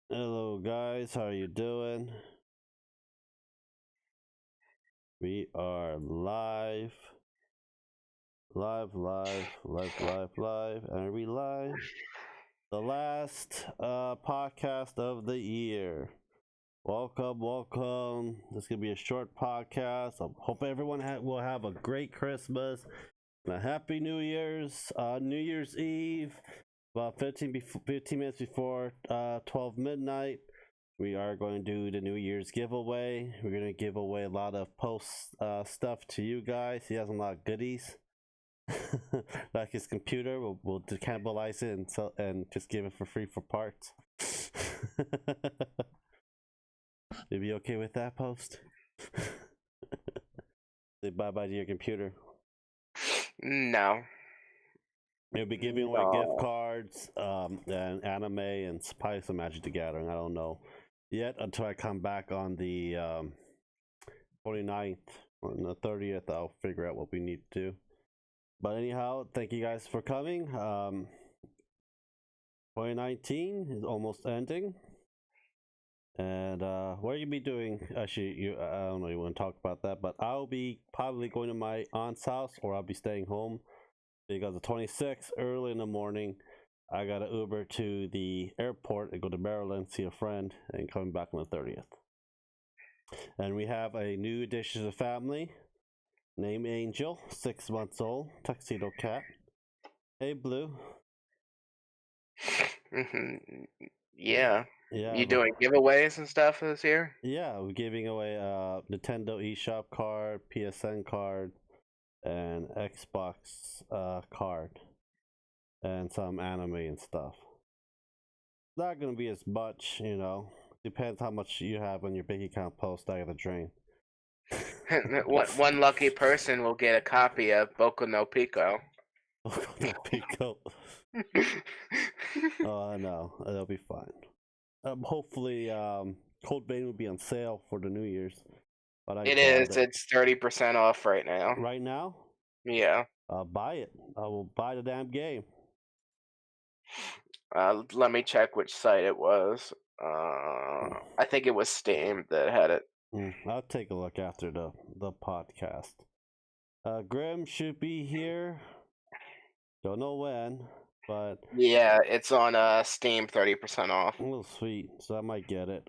Hello guys, how you doing? We are live. Live, and we live. The last podcast of the year. Welcome. This is gonna be a short podcast. I hope everyone will have a great Christmas and a happy New Year's Eve. About 15 minutes before 12 midnight. We are going to do the New Year's giveaway. We're going to give away a lot of post stuff to you guys. He has a lot of goodies. Like his computer, we'll cannibalize it and just give it for free for parts. You be okay with that, Post? Say bye bye to your computer. No. We'll be giving away gift cards, and anime, and probably some Magic the Gathering. I don't know yet until I come back on the 29th. On the 30th, I'll figure out what we need to do. But anyhow, thank you guys for coming. 2019 is almost ending. And what are you be doing? Actually, I don't know you want to talk about that, but I'll be probably going to my aunt's house, or I'll be staying home. Because the 26th, early in the morning, I got an Uber to the airport and go to Maryland, see a friend, and coming back on the 30th. And we have a new addition to the family named Angel, 6 months old, tuxedo cat. Hey, Blue. Yeah. Yeah. You doing giveaways and stuff this year? Yeah, we're giving away a Nintendo eShop card, PSN card, and Xbox card, and some anime and stuff. Not gonna be as much, Depends how much you have on your bank account post. I gotta drain. One lucky person will get a copy of Boku no Pico. Boku no Pico. Oh no, that'll be fine. Hopefully, Cold Vein will be on sale for the New Year's, but It is. It's 30% off right now. Right now? Yeah. I'll buy it. I will buy the damn game. Let me check which site it was. I think it was Steam that had it. I'll take a look after the podcast. Grim should be here. Don't know when, but yeah, it's on Steam 30% off. Oh, sweet. So I might get it.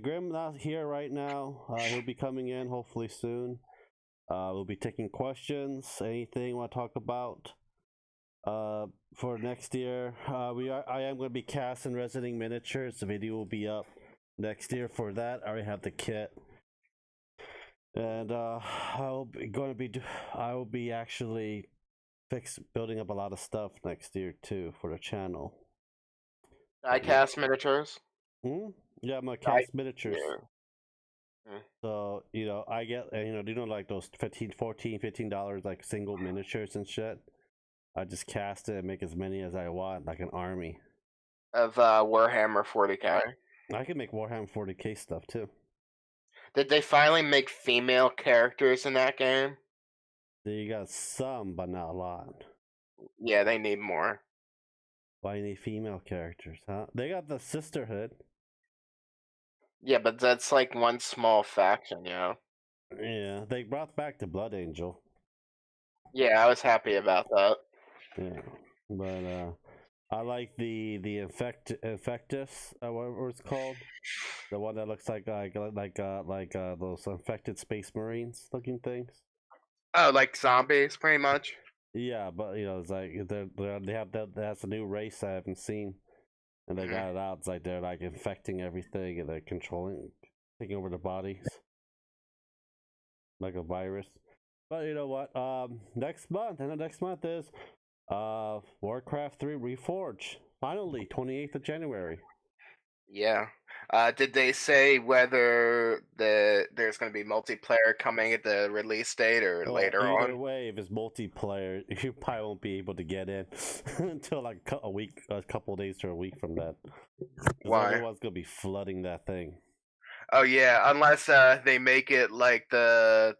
Grim not here right now. He'll be coming in hopefully soon. We'll be taking questions. Anything you want to talk about? For next year, I am going to be casting Resident Miniatures. The video will be up next year for that. I already have the kit, and I will be actually building up a lot of stuff next year too for the channel. I cast miniatures. Yeah, I'm gonna cast miniatures. Yeah. So, I get, like those $15 like single miniatures and shit. I just cast it and make as many as I want, like an army. Of Warhammer 40k. I can make Warhammer 40k stuff too. Did they finally make female characters in that game? You got some, but not a lot. Yeah, they need more. Why you need female characters, huh? They got the Sisterhood. Yeah, but that's like one small faction, Yeah, they brought back the Blood Angel. Yeah, I was happy about that. Yeah, but I like the Infectus, whatever it's called. The one that looks like those infected space marines looking things. Oh, like zombies, pretty much. Yeah, but it's like they have that's a new race I haven't seen, and they got it out. It's like they're like infecting everything and they're taking over the bodies like a virus. But you know what? Next month, and the next month is Warcraft 3 Reforged. Finally, 28th of January. Yeah. Did they say whether there's going to be multiplayer coming at the release date or later on? Either way, if it's multiplayer, you probably won't be able to get in until like a couple days to a week from that. Why? Everyone's gonna be flooding that thing. Oh yeah, unless they make it like the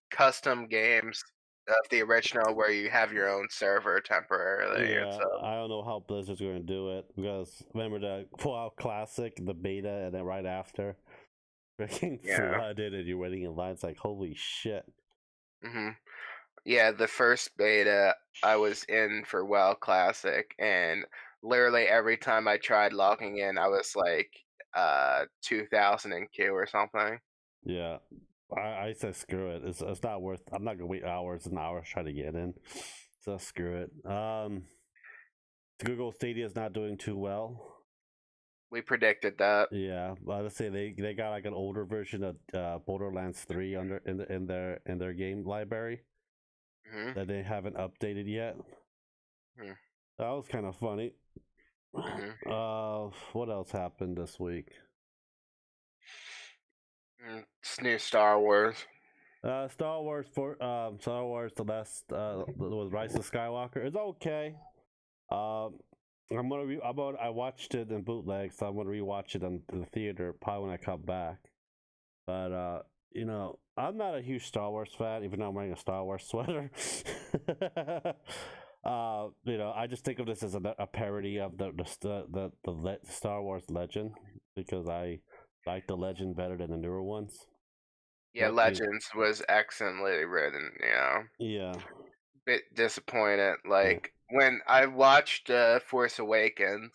custom games of the original where you have your own server temporarily. Yeah, I don't know how Blizzard's going to do it because remember the Fallout Classic, the beta, and then right after, freaking Yeah. flooded, and you're waiting in line. It's like holy shit. hmm Yeah, the first beta I was in for WoW Classic, and literally every time I tried logging in, I was like 2000 in queue or something. Yeah, I said screw it. It's not worth. I'm not gonna wait hours and hours trying to get in. So screw it. Google Stadia is not doing too well. We predicted that. Yeah, but let's say they got like an older version of Borderlands 3 under in their game library hmm that they haven't updated yet. hmm That was kind of funny. hmm What else happened this week? It's new Star Wars. Star Wars Star Wars the last was Rise of Skywalker. It's okay. I watched it in bootleg, so I'm gonna rewatch it in the theater probably when I come back. But you know, I'm not a huge Star Wars fan, even though I'm wearing a Star Wars sweater. You know, I just think of this as a parody of the Star Wars legend because I like the legend better than the newer ones. Yeah, But Legends was excellently written. yeah. Bit disappointed. Yeah. Like when I watched Force Awakens,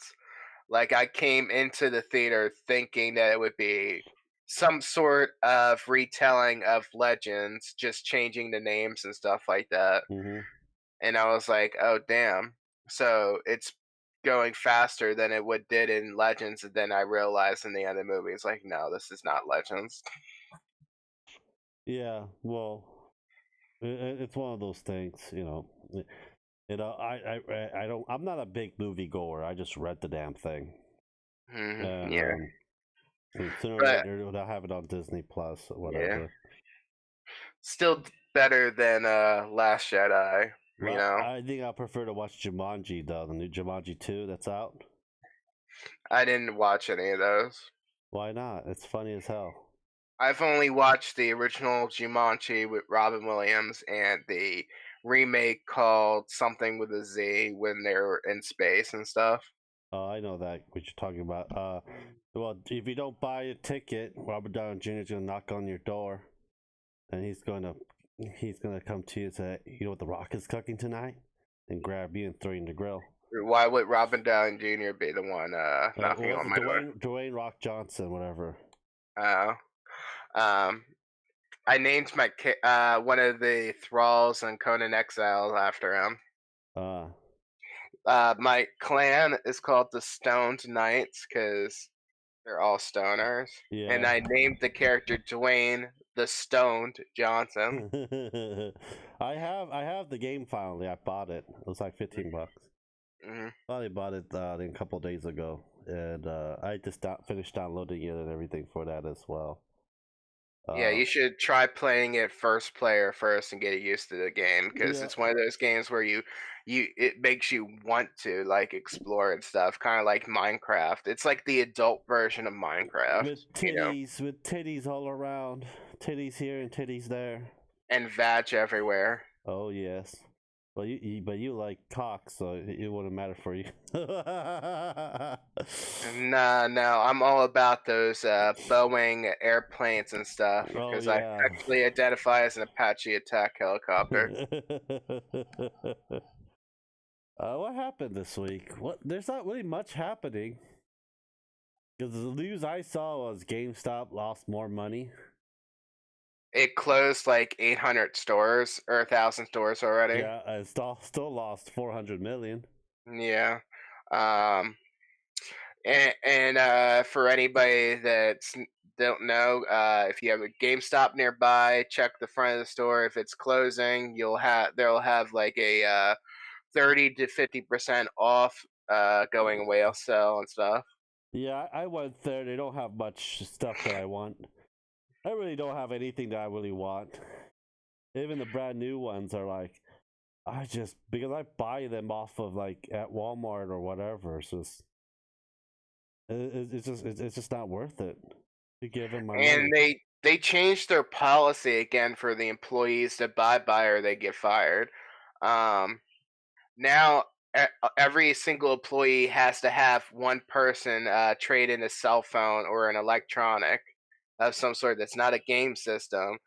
like I came into the theater thinking that it would be some sort of retelling of Legends, just changing the names and stuff like that. Mm-hmm. And I was like, oh damn. So it's going faster than it would did in Legends, and then I realized in the other movie, it's like, no, this is not Legends. Yeah. Well, it's one of those things, you know. You know, I don't. I'm not a big movie goer. I just read the damn thing, and Yeah, sooner or but later they'll have it on Disney Plus or yeah, whatever. still better than Last Jedi. You Well, know, I think I prefer to watch Jumanji though, the new Jumanji 2 that's out. I didn't watch any of those. Why not? It's funny as hell. I've only watched the original Jumanji with Robin Williams and the remake called something with a Z when they're in space and stuff. Oh, I know that what you're talking about. Well, if you don't buy a ticket, Robert Downey Jr. is gonna knock on your door, and he's gonna come to you and say, "You know what The Rock is cooking tonight?" and grab you and throw you in the grill. Why would Robin Downey Jr. be the one knocking Well, on my door? Dwayne Rock Johnson, whatever. Uh, um, I named my one of the thralls in Conan Exiles after him. Uh, My clan is called the Stoned Knights because they're all stoners. And yeah. I named the character Dwayne the Stoned Johnson. I have the game finally. I bought it. It was like $15. hmm Finally bought it a couple days ago, and I just finished downloading it and everything for that as well. Yeah, Uh, you should try playing it first player first and get used to the game because yeah, it's one of those games where you it makes you want to like explore and stuff, kind of like Minecraft. It's like the adult version of Minecraft, with titties all around, titties here and titties there. and vag everywhere. Oh yes. Well, but you like cock, so it wouldn't matter for you. Nah, no, I'm all about those Boeing airplanes and stuff Oh because I yeah. actually identify as an Apache attack helicopter. What happened this week? What? There's not really much happening. Because the news I saw was GameStop lost more money. It closed like 800 stores or 1,000 stores already. Yeah, and still lost 400 million. Yeah. Um, and for anybody that's don't know, if you have a GameStop nearby, check the front of the store. If it's closing, they'll have like a 30 to 50% off going away sale and stuff. Yeah, I went there. They don't have much stuff that I want. I really don't have anything that I really want. Even the brand new ones are like, because I buy them off of like at Walmart or whatever. It's just not worth it to give them my And money. they changed their policy again for the employees to abide by or they get fired. Um, Now every single employee has to have one person trade in a cell phone or an electronic of some sort that's not a game system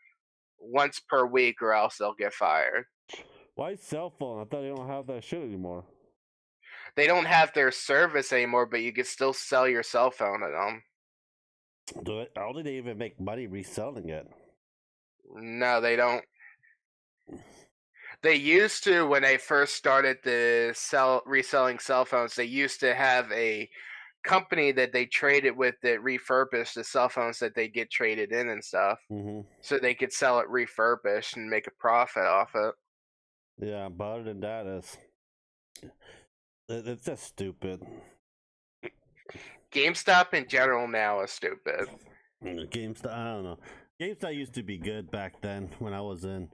once per week, or else they'll get fired. Why cell phone? I thought they don't have that shit anymore. They don't have their service anymore, but you can still sell your cell phone to them. Do it? How did they even make money reselling it? No, they don't. They used to when they first started the sell reselling cell phones. They used to have a company that they traded with that refurbished the cell phones that they get traded in and stuff, Mm-hmm. so they could sell it refurbished and make a profit off it. Yeah, but other than that, it's just stupid. GameStop in general now is stupid. GameStop, I don't know. GameStop used to be good back then when I was in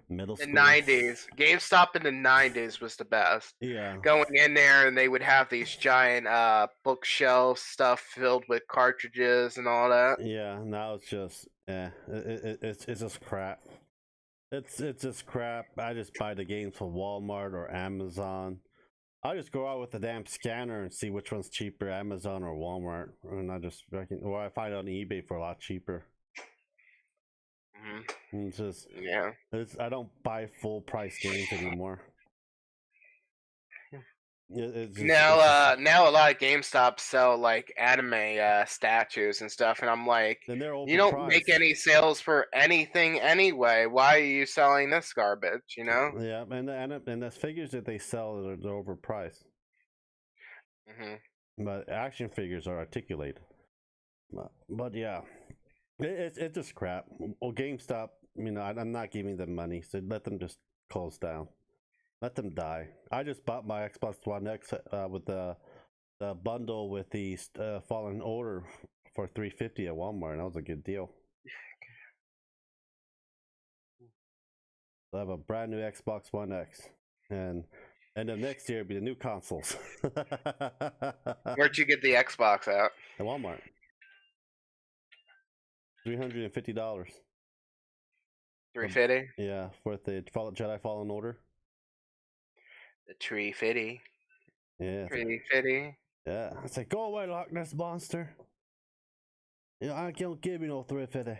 middle The school. '90s, GameStop in the '90s was the best. Yeah. Going in there and they would have these giant bookshelf stuff filled with cartridges and all that. Yeah, now it's just it's just crap. It's just crap. I just buy the games from Walmart or Amazon. I just go out with the damn scanner and see which one's cheaper, Amazon or Walmart, and I just reckon, or I find it on eBay for a lot cheaper. Mm-hmm. It's just, Yeah. I don't buy full price games anymore. It's just, Now a lot of GameStop sell like anime statues and stuff, and I'm like, then they're you don't make overpriced. any sales for anything anyway. Why are you selling this garbage? You know? Yeah, and the figures that they sell are they're overpriced. Hmm. But action figures are articulated. But yeah, it's just crap. Well, GameStop, I'm not giving them money, so let them just close down. Let them die. I just bought my Xbox One X with the bundle with the Fallen Order for $350 at Walmart. That was a good deal. So I have a brand new Xbox One X, and then next year it'll be the new consoles. Where'd you get the Xbox at? At Walmart, $350. 350. Yeah, for the Jedi Fallen Order. The 350. Yeah, 350. yeah. It's like, go away, Loch Ness monster. I can't give you no 350.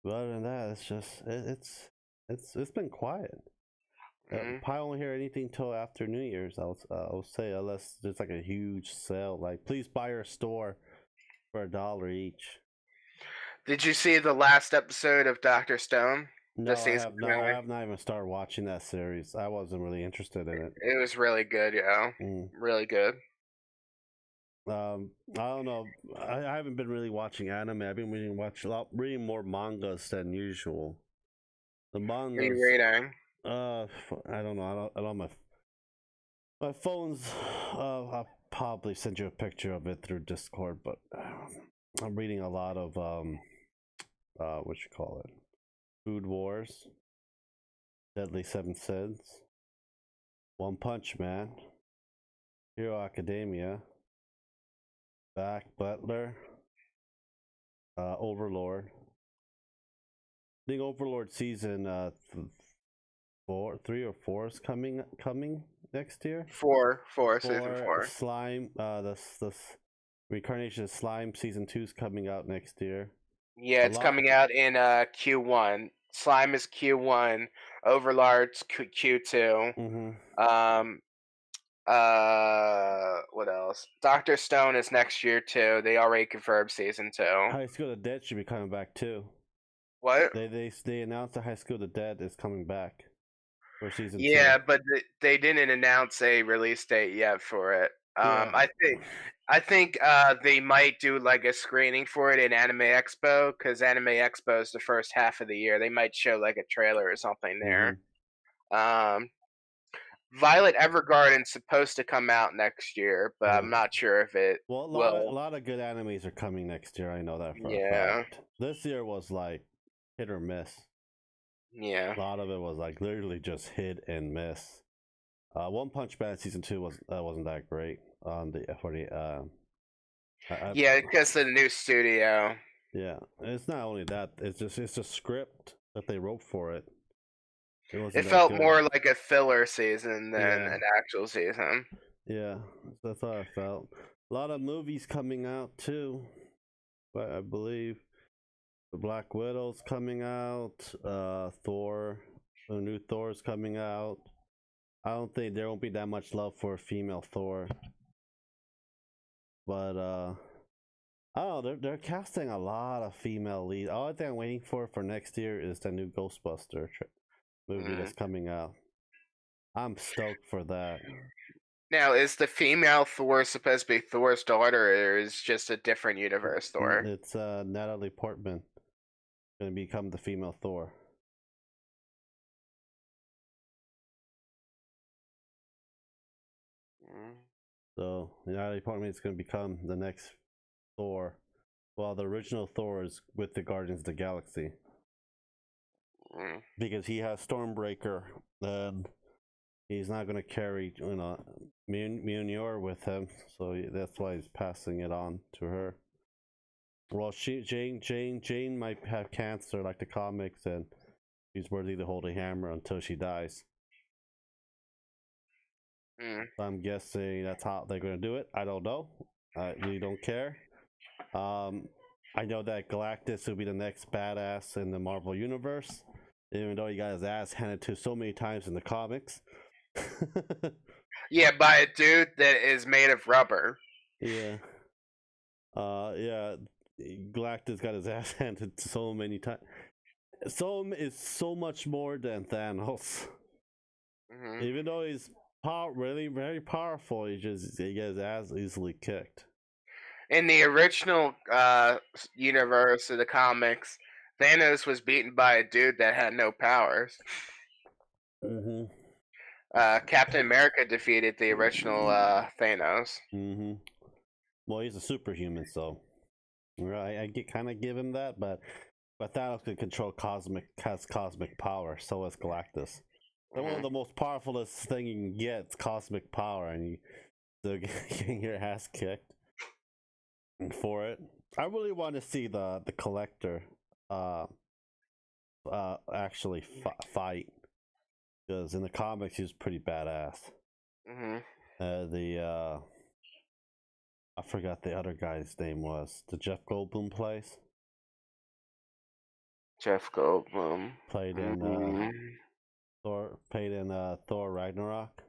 But other than that, it's just it's been quiet. Mm-hmm. I won't hear anything till after New Year's. I'll say, unless there's like a huge sale, like please buy our store for $1 each. Did you see the last episode of Doctor Stone? No, The I season have not. I premiere? have not even started watching that series. I wasn't really interested in it. It was really good, yeah. Really good. I don't know. I haven't been really watching anime. I've been reading more mangas than usual. The mangas. What are you reading? I don't know. I don't. My phone's. I'll probably send you a picture of it through Discord. But I'm reading a lot of what you call it, Food Wars, Deadly Seven Sins, One Punch Man, Hero Academia, Back Butler, Overlord. I think Overlord season 3 or 4 is coming next year. Season 4. Slime, the Reincarnation of Slime season 2 is coming out next year. Yeah, it's coming out in Q1. Slime is Q1. Overlord's Q2. Mm-hmm. What else? Doctor Stone is next year too. They already confirmed season 2. High School of the Dead should be coming back too. What? They announced that High School of the Dead is coming back for season 2. Yeah, but they didn't announce a release date yet for it. Yeah. I think they might do like a screening for it in Anime Expo, because Anime Expo is the first half of the year. They might show like a trailer or something there. Mm-hmm. Violet Evergarden's supposed to come out next year, but I'm not sure if it will. A lot of good animes are coming next year. I know that for a fact. This year was like hit or miss. Yeah. A lot of it was like literally just hit and miss. One Punch Man season 2 wasn't that great on the yeah, because of the new studio. Yeah, and it's not only that; it's a script that they wrote for it. It It wasn't that felt good. more like a filler season than Yeah, an actual season. yeah, that's how I felt. A lot of movies coming out too, but I believe the Black Widow's coming out. Thor, the new Thor's coming out. I don't think there won't be that much love for a female Thor, but I don't know. They're casting a lot of female leads. All I think I'm waiting for next year is the new Ghostbuster movie Mm. that's coming out. I'm stoked for that. Now, is the female Thor supposed to be Thor's daughter, or is just a different universe Thor? It's Natalie Portman gonna become the female Thor. Mm. So Natalie Portman is gonna become the next Thor, while the original Thor is with the Guardians of the Galaxy Mm. because he has Stormbreaker and he's not gonna carry Mjolnir with him, so that's why he's passing it on to her. Well, Jane might have cancer like the comics, and she's worthy to hold a hammer until she dies. Mm. I'm guessing that's how they're gonna do it. I don't know. I really don't care. I know that Galactus will be the next badass in the Marvel universe, even though he got his ass handed to so many times in the comics. Yeah, by a dude that is made of rubber. Yeah. Yeah. Galactus got his ass handed so many times. So is so much more than Thanos. Mm-hmm. Even though he's really very powerful, he gets his ass easily kicked. In the original universe of the comics, Thanos was beaten by a dude that had no powers. Mm-hmm. Captain America defeated the original Thanos. Mm-hmm. Well, he's a superhuman, so I get kind of give him that, but Thanos can control has cosmic power. So has Galactus. So one of the most powerfulest thing you can get is cosmic power, and you still getting your ass kicked for it. I really want to see the Collector actually fight, because in the comics he was pretty badass. Mm-hmm. The I forgot the other guy's name was. The Jeff Goldblum plays. Jeff Goldblum Played in Thor Ragnarok.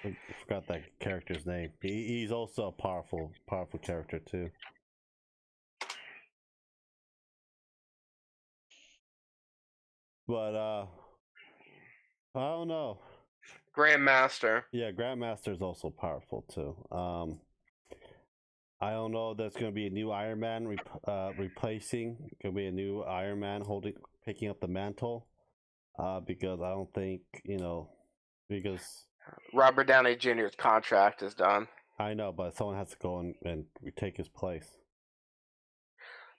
I forgot that character's name. He's also a powerful character too. But I don't know. Grandmaster. Yeah, Grandmaster is also powerful too. I don't know. There's going to be a new Iron Man replacing. Going to be a new Iron Man picking up the mantle. Because I don't think because Robert Downey Jr.'s contract is done. I know, but someone has to go and take his place.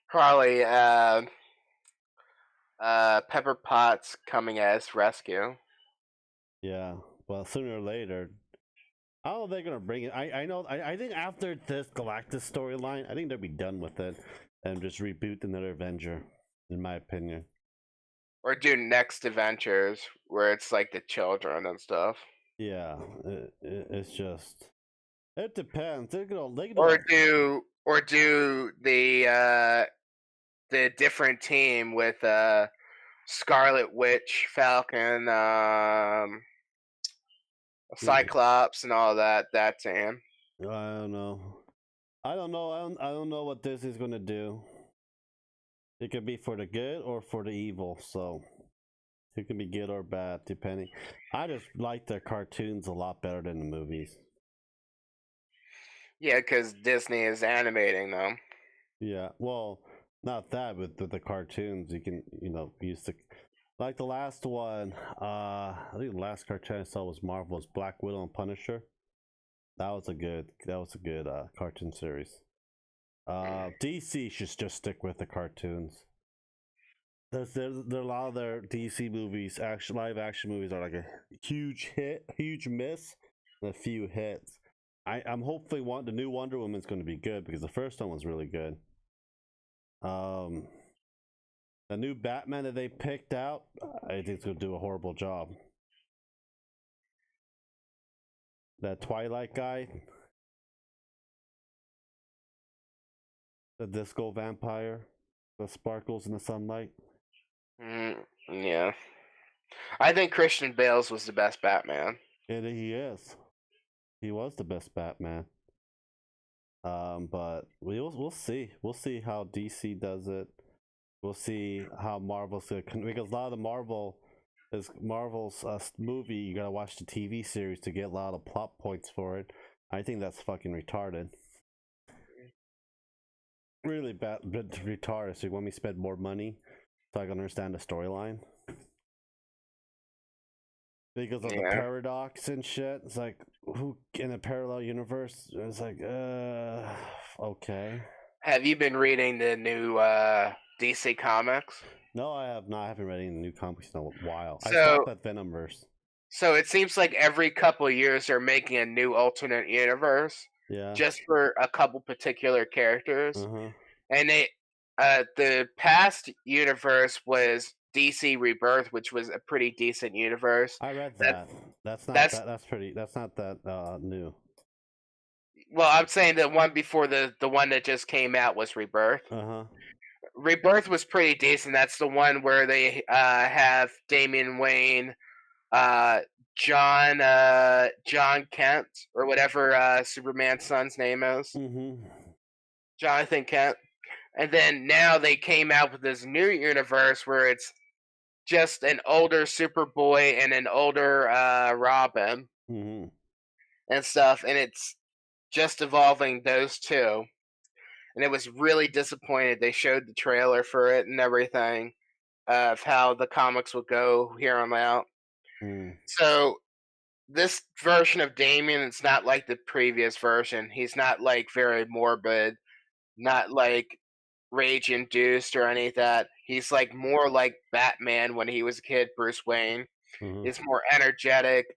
Probably Pepper Potts coming as rescue. Yeah, well, sooner or later, I don't know if they're gonna bring it. I know. I think after this Galactus storyline, I think they'll be done with it and just reboot another Avenger, in my opinion. Or do Next Adventures, where it's like the children and stuff. Yeah, it's just it depends. They're gonna Or do the different team with Scarlet Witch, Falcon, Cyclops, and all that team. I don't know. I don't know what this is gonna do. It could be for the good or for the evil. So it can be good or bad depending. I just like their cartoons a lot better than the movies. Yeah, because Disney is animating them. Yeah, well, not that, but the cartoons you can use the like the last one. I think the last cartoon I saw was Marvel's Black Widow and Punisher. That was a good cartoon series. DC should just stick with the cartoons. There a lot of their DC movies, live action movies, are like a huge hit, huge miss, and a few hits. I'm hopefully the new Wonder Woman's going to be good because the first one was really good. The new Batman that they picked out, I think it's going to do a horrible job. That Twilight guy, the disco vampire, that sparkles in the sunlight. Yeah. I think Christian Bale's was the best Batman. And he is. He was the best Batman. But we'll see. We'll see how DC does it. We'll see how Marvel's because a lot of the Marvel's movie. You gotta watch the TV series to get a lot of plot points for it. I think that's fucking retarded. Really bad, retarded. So you want me to spend more money so I can understand the storyline? Because of the paradox and shit. It's like, who in a parallel universe? It's like, okay. Have you been reading the new DC comics? No, I have not. I haven't read any new comics in a while. So, I stopped at Venomverse. So it seems like every couple of years they're making a new alternate universe. Yeah. Just for a couple particular characters. Uh-huh. And the past universe was DC Rebirth, which was a pretty decent universe. I read that. That's not that new. Well, I'm saying the one before the one that just came out was Rebirth. Uh-huh. Rebirth was pretty decent. That's the one where they have Damian Wayne, John Kent, or whatever Superman's son's name is. Mm-hmm. Jonathan Kent. And then now they came out with this new universe where it's just an older Superboy and an older Robin. Mm-hmm. And stuff, and it's just evolving those two. And it was really disappointed. They showed the trailer for it and everything of how the comics would go here on out. So this version of Damien is not like the previous version. He's not like very morbid, not like rage induced or any of that. He's like more like Batman when he was a kid, Bruce Wayne. He's more energetic,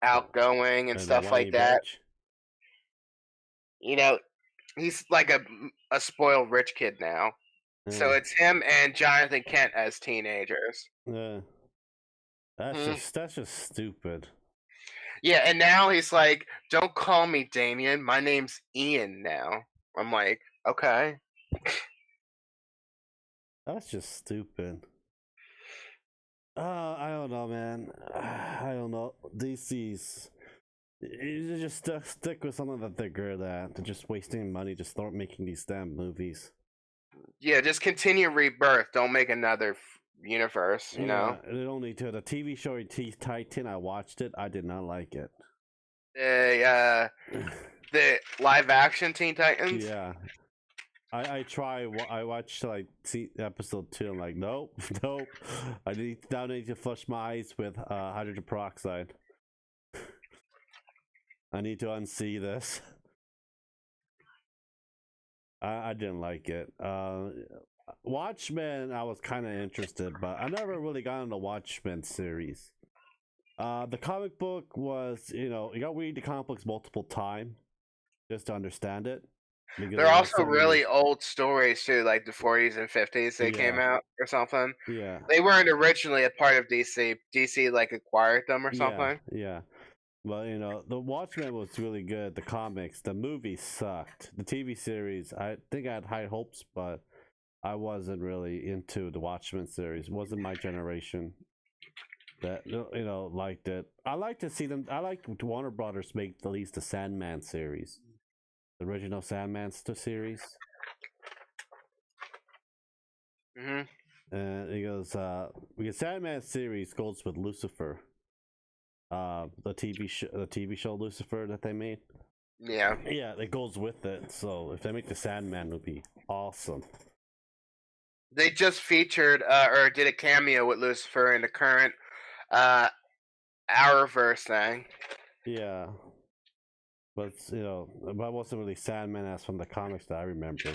outgoing, and stuff like that. Bitch. You know, he's like a spoiled rich kid now. So it's him and Jonathan Kent as teenagers. Yeah. That's just stupid. Yeah, and now he's like, "Don't call me Damien. My name's Ian now." I'm like, okay. That's just stupid. I don't know, man. I don't know. DC's. You just stick with something that they're good at. They're just wasting money. Just start making these damn movies. Yeah, just continue Rebirth. Don't make another universe, you know? It only to the TV show Titan, I watched it. I did not like it. The live action Teen Titans? Yeah. I watched like episode 2. I'm like, nope. I need to flush my eyes with hydrogen peroxide. I need to unsee this. I didn't like it. Watchmen, I was kind of interested, but I never really got into the Watchmen series. The comic book was, you gotta read the comic books multiple times just to understand it. They're also really old stories too, like the 40s and 50s they came out or something. Yeah. They weren't originally a part of DC. DC like acquired them or something. Yeah. Well, the Watchmen was really good. The comics, the movie sucked. The TV series, I think I had high hopes, but I wasn't really into the Watchmen series. It wasn't my generation that liked it. I like to see them. I like Warner Brothers make at least the Sandman series, the original Sandman series. And it goes, because Sandman series goes with Lucifer. The TV show Lucifer that they made. Yeah, it goes with it. So if they make the Sandman, it would be awesome. They just featured or did a cameo with Lucifer in the current Arrowverse thing. Yeah, but but wasn't really Sandman as from the comics that I remember.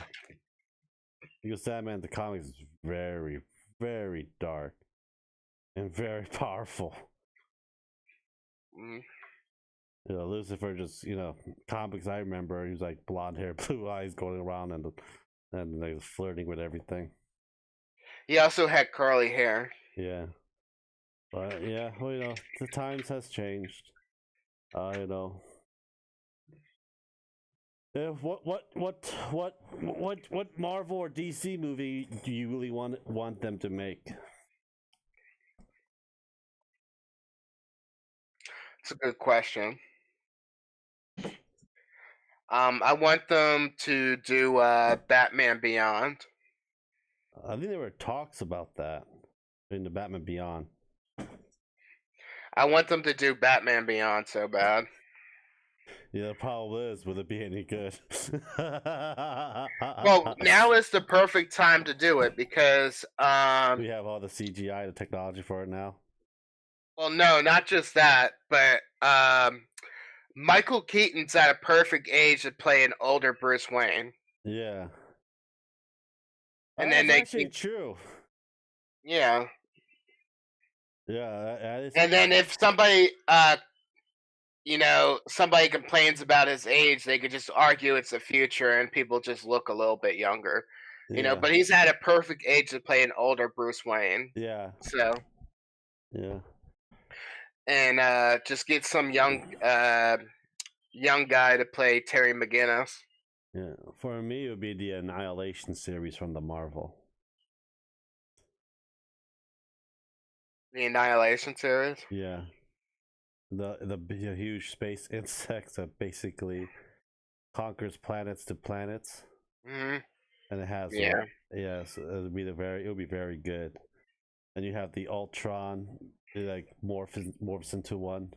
Because Sandman the comics is very, very dark and very powerful. Lucifer just, comics I remember, he was like blonde hair, blue eyes, going around and like flirting with everything. He also had curly hair. Yeah, but yeah, well, the times has changed. You know, what Marvel or DC movie do you really want them to make? It's a good question. I want them to do Batman Beyond. I think there were talks about that in the Batman Beyond. I want them to do Batman Beyond so bad. Yeah, the problem is, will it be any good? Well, now is the perfect time to do it because we have all the CGI, the technology for it now. well, no, not just that, but Michael Keaton's at a perfect age to play an older Bruce Wayne. Yeah. And then That's they actually keep, true. yeah. Yeah, that is. And then if somebody, somebody complains about his age, they could just argue it's the future and people just look a little bit younger. Yeah. But he's at a perfect age to play an older Bruce Wayne. Yeah. So. Yeah. And just get some young guy to play Terry McGinnis. Yeah. For me, it would be the Annihilation series from the Marvel. The Annihilation series. Yeah. The huge space insects that basically conquers planets to planets, Mm-hmm. and it has Yeah. yes, it'll be very good. And you have the Ultron, it like morphs into one.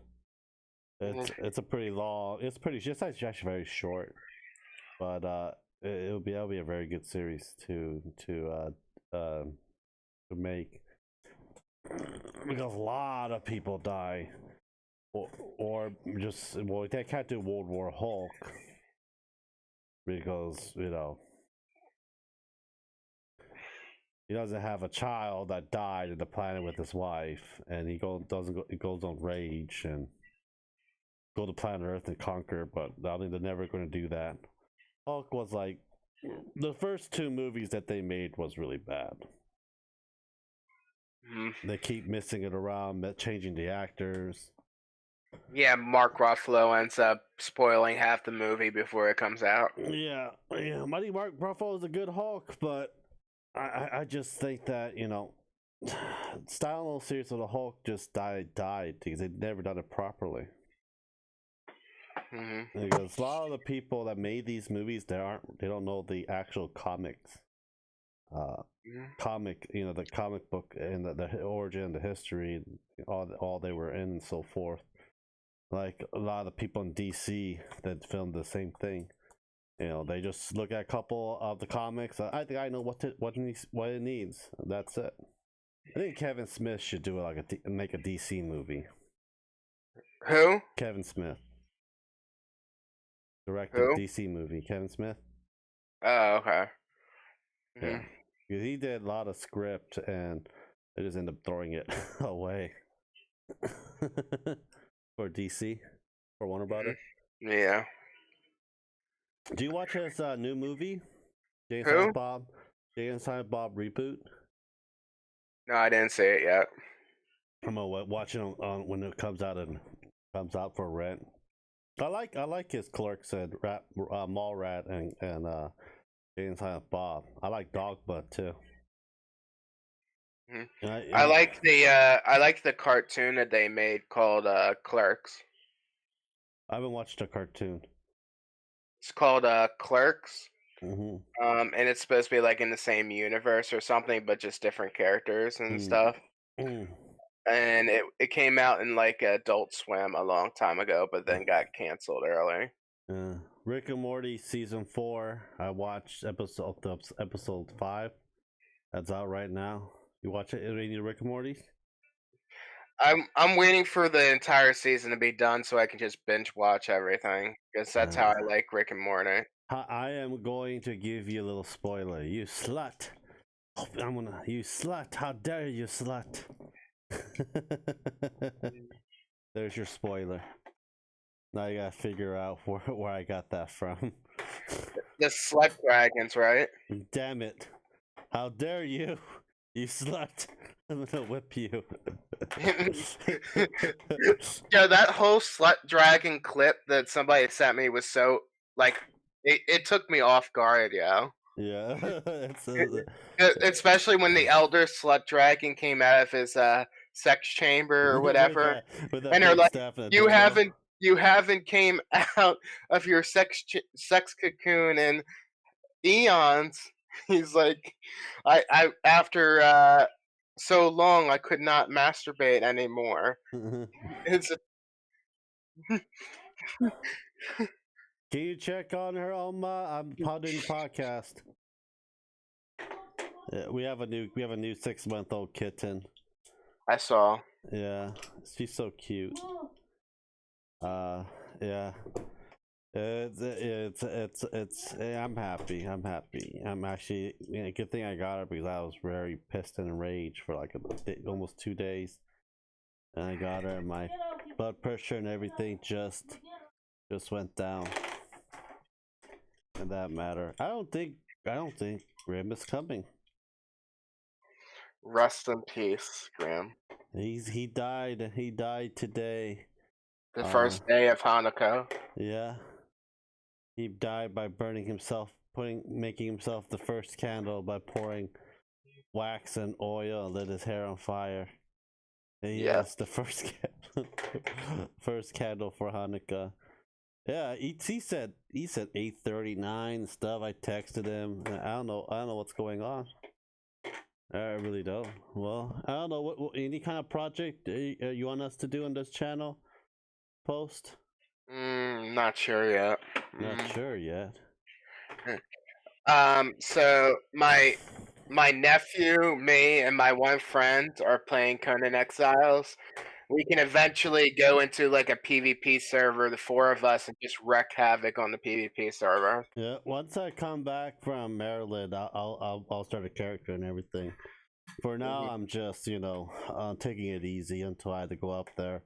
It's a pretty long. It's actually very short, but that'll be a very good series to make, because a lot of people die, or just, well, they can't do World War Hulk because he doesn't have a child that died in the planet with his wife, and he goes on rage and go to planet Earth and conquer. But I think they're never going to do that. Hulk was like, the first two movies that they made was really bad. Mm-hmm. They keep missing it around, changing the actors. Yeah, Mark Ruffalo ends up spoiling half the movie before it comes out. Yeah. Mighty Mark Ruffalo is a good Hulk, but I just think that style series of the Hulk just died because they'd never done it properly. Mm-hmm. Because a lot of the people that made these movies, they don't know the actual comics. Comic, the comic book and the origin, the history, all they were in and so forth. Like a lot of the people in DC that filmed the same thing, they just look at a couple of the comics. I think I know what it needs. That's it. I think Kevin Smith should do make a DC movie. Who? Kevin Smith. Direct a Who? DC movie. Kevin Smith. Oh, okay. Mm-hmm. Yeah. Because he did a lot of script and they just end up throwing it away. For DC. For Warner Brothers. Yeah. Do you watch his new movie? Jay and Silent Bob reboot? No, I didn't see it yet. I'm gonna watch it on when it comes out for rent. I like his Clerks and Mallrat and Jay and Silent Bob. I like Dog Butt too. Mm-hmm. I like the cartoon that they made called Clerks. I haven't watched a cartoon. It's called Clerks. Mm-hmm. And it's supposed to be like in the same universe or something, but just different characters and stuff. And it came out in like Adult Swim a long time ago, but then got canceled early. Rick and Morty season 4. I watched episode 5. That's out right now. You watch it? Any Rick and Morty? I'm waiting for the entire season to be done so I can just binge watch everything, because that's how I like Rick and Morty. I am going to give you a little spoiler. You slut. You slut. How dare you, slut. There's your spoiler. Now I gotta figure out where I got that from. The slut dragons, right? Damn it! How dare you! You slut! I'm gonna whip you. Yeah, that whole slut dragon clip that somebody sent me was so like it took me off guard, yo. Yeah, it's Especially when the elder slut dragon came out of his sex chamber or whatever, with that and they're big like, staff and a "You dildo. haven't came out of your sex cocoon in eons." He's like, I after so long I could not masturbate anymore. It's Can you check on her, Oma? I'm doing the podcast. Yeah, we have a new 6-month-old kitten. I saw. Yeah, she's so cute. Yeah. I'm happy. I'm actually, good thing I got her because I was very pissed and enraged for like almost 2 days. And I got her, and my blood pressure and everything just went down. In that matter, I don't think Grim is coming. Rest in peace, Graham. He died. He died today. The first day of Hanukkah. Yeah. He died by burning himself, making himself the first candle by pouring wax and oil and lit his hair on fire. And he is the first first candle for Hanukkah. Yeah, he said 8:39 stuff. I texted him. I don't know what's going on. I really don't. Well, I don't know what any kind of project you want us to do on this channel. Post. Not sure yet. Not sure yet. So my nephew, me, and my one friend are playing Conan Exiles. We can eventually go into like a PvP server, the four of us, and just wreak havoc on the PvP server. Yeah, once I come back from Maryland, I'll start a character and everything. For now, I'm just taking it easy until I have to go up there.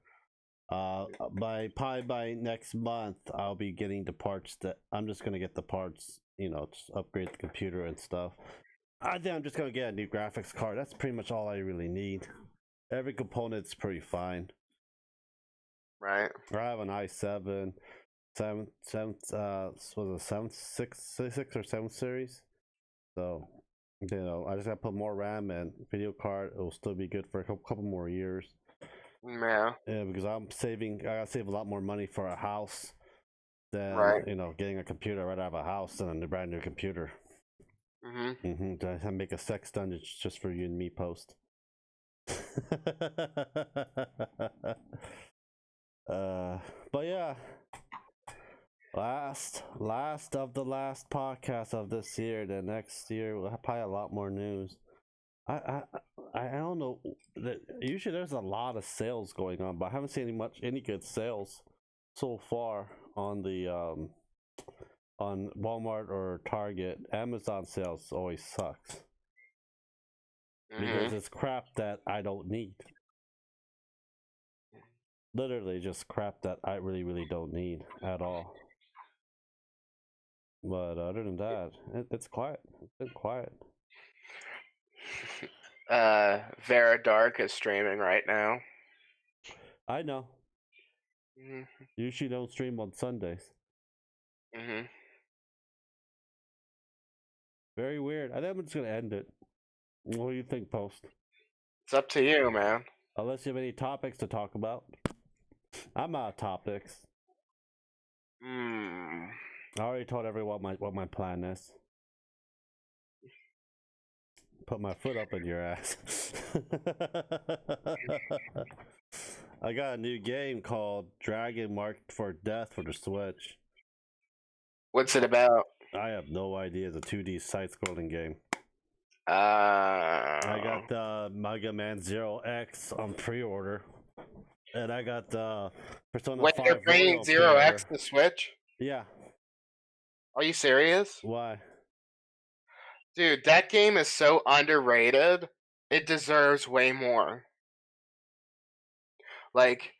By next month, I'll be getting the parts that I'm just gonna get the parts. Just upgrade the computer and stuff. I think I'm just gonna get a new graphics card. That's pretty much all I really need. Every component's pretty fine. Right. I have an i7, was it 6 or 7 series. So, I just gotta put more RAM and video card. It'll still be good for a couple more years. Yeah. Yeah, because I gotta save a lot more money for a house than getting a computer right out of a house and a brand new computer. To make a sex dungeon just for you and me post. But yeah, last of the last podcast of this year. The next year we'll have probably a lot more news. I don't know. Usually there's a lot of sales going on, but I haven't seen any good sales so far on the on Walmart or Target. Amazon sales always sucks because it's crap that I don't need. Literally just crap that I really don't need at all. But other than that, it's quiet. It's been quiet. Vera Dark is streaming right now. I know. Usually don't stream on Sundays. Very weird. I think I'm just gonna end it. What do you think, Post? It's up to you, man. Unless you have any topics to talk about. I'm out of topics. I already told everyone what my plan is. Put my foot up in your ass. I got a new game called Dragon Marked for Death for the Switch. What's it about? I have no idea. It's a 2D side-scrolling game. I got the Mega Man Zero X on pre-order, and I got the Persona 5 They're bringing Zero X to Switch? Yeah. Are you serious? Why? Dude, that game is so underrated. It deserves way more. Like,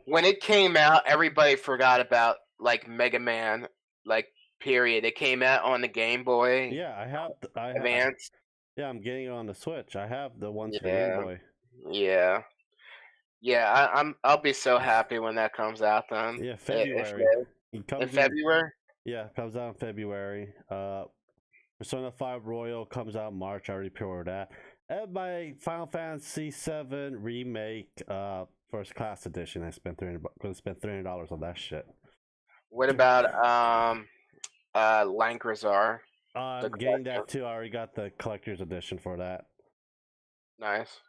when it came out, everybody forgot about like Mega Man, like period. It came out on the Game Boy Yeah, I have. Advance. Yeah, I'm getting it on the Switch. I have the ones for Game Yeah, Boy. yeah, yeah. I'll be so happy when that comes out. Then Yeah, if February. It in comes in. February. Yeah, it comes out in February. Persona 5 Royal comes out in March. I already pre-ordered that. And my Final Fantasy 7 remake, first class edition. I spent Gonna spend $300 on that shit. What about Lankrazar, the I'm getting collection? that too. I already got the collector's edition for that. Nice.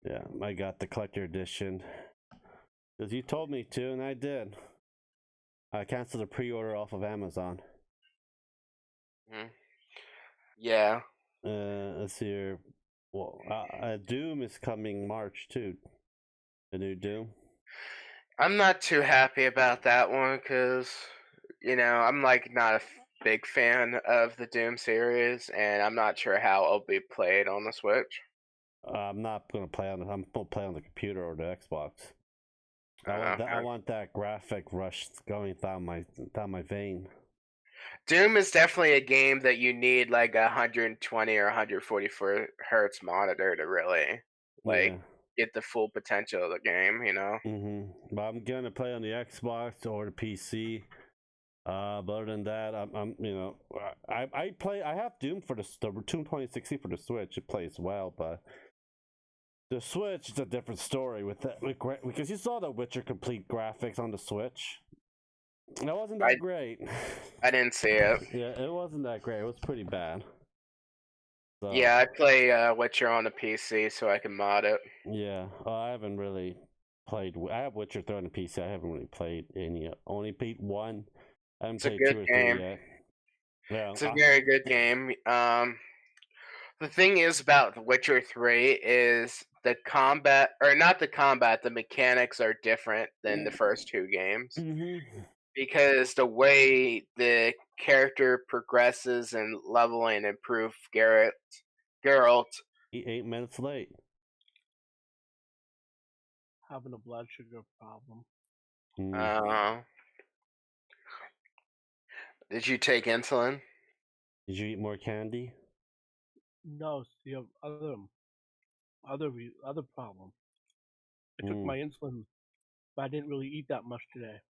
Yeah, I got the collector edition because you told me to, and I did. I canceled the pre-order off of Amazon. Mm. Yeah, Let's see here. Well, Doom is coming March too. The new Doom. I'm not too happy about that one because I'm like not a big fan of the Doom series, and I'm not sure how it'll be played on the Switch. I'm not gonna play on. I'm gonna play on the computer or the Xbox. I Okay. want that graphic rush going down my vein. Doom is definitely a game that you need like a 120 or 144 hertz monitor to really Yeah. like get the full potential of the game. But I'm gonna play on the Xbox or the PC. But other than that, I'm I play. I have Doom for the Doom 2060 for the Switch. It plays well, but the Switch is a different story with that. Because you saw the Witcher complete graphics on the Switch. It wasn't I that great. I didn't see it. Yeah, it wasn't that great. It was pretty bad. So Yeah, I play Witcher on the PC so I can mod it. yeah, I haven't really played. I have Witcher 3 on the PC. I haven't really played any. Only played one. I haven't It's a played good 2 or 3 game. yet. Yeah, It's a very good game. The thing is about The Witcher 3 is the combat, or not the combat, the mechanics are different than the first two games. mm-hmm. Because the way the character progresses and leveling improve Geralt. 8 minutes late. Having a blood sugar problem. Mm. Did you take insulin? Did you eat more candy? No, see, other problem. I took Mm. my insulin, but I didn't really eat that much today.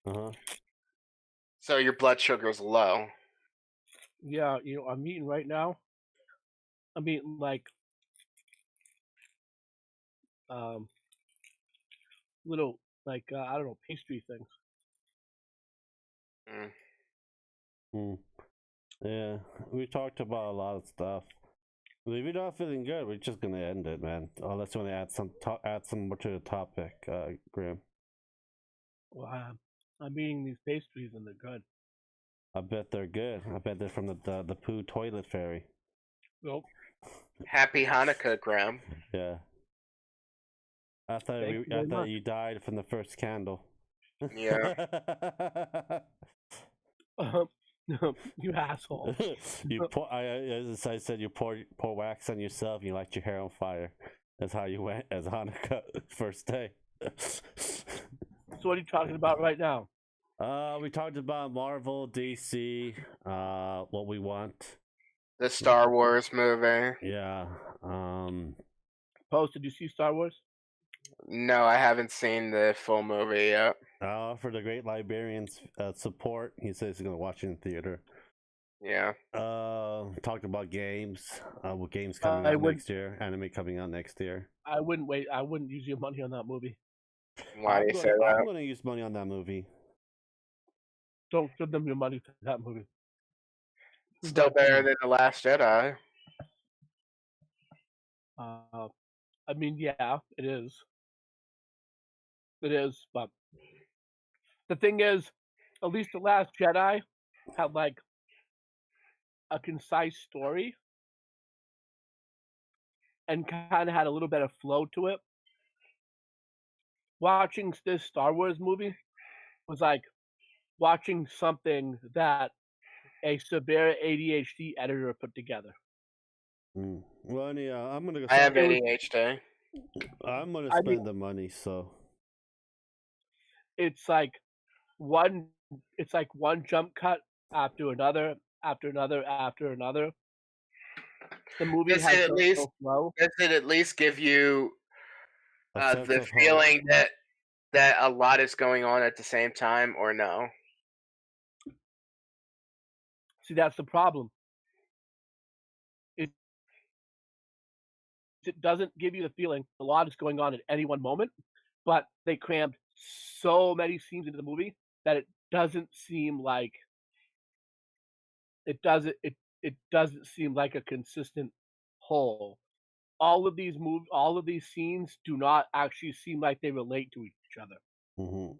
Uh-huh. So your blood sugar's low. Yeah, I'm eating right now. I'm eating like little I don't know, pastry things. Mm. Mm. Yeah, we talked about a lot of stuff. If you're not feeling good, we're just gonna end it, man. Unless you want to add some more to the topic, Graham. Well, I'm eating these pastries and they're good. I bet they're good. I bet they're from the poo toilet fairy. Nope. Happy Hanukkah, Graham. Yeah. I thought you died from the first candle. Yeah. You asshole. As I said, you pour wax on yourself. And you light your hair on fire. That's how you went as Hanukkah first day. So what are you talking about right now? We talked about Marvel, DC, what we want. The Star Wars movie. Yeah. Post, did you see Star Wars? No, I haven't seen the full movie yet. For the Great Librarian's support, he says he's gonna watch it in theater. Yeah. Talked about games. What games coming out next year? Anime coming out next year. I wouldn't wait. I wouldn't use your money on that movie. Why do you say that? I'm gonna use money on that movie. Don't give them your money for that movie. Still better than The Last Jedi. I mean, yeah, it is. It is, but the thing is, at least The Last Jedi had like a concise story and kind of had a little bit of flow to it. Watching this Star Wars movie was like watching something that a severe ADHD editor put together. Well, anyhow, I'm gonna go. I have ADHD. I'm gonna spend the money, so it's like one jump cut after another, after another, after another. The movie Does has it at least no flow. does it at least give you A sense the of how. feeling that a lot is going on at the same time, or no? See, that's the problem. It it doesn't give you the feeling a lot is going on at any one moment, but they crammed so many scenes into the movie that it doesn't seem like it doesn't seem like a consistent whole. All of these scenes do not actually seem like they relate to each other. Hmm.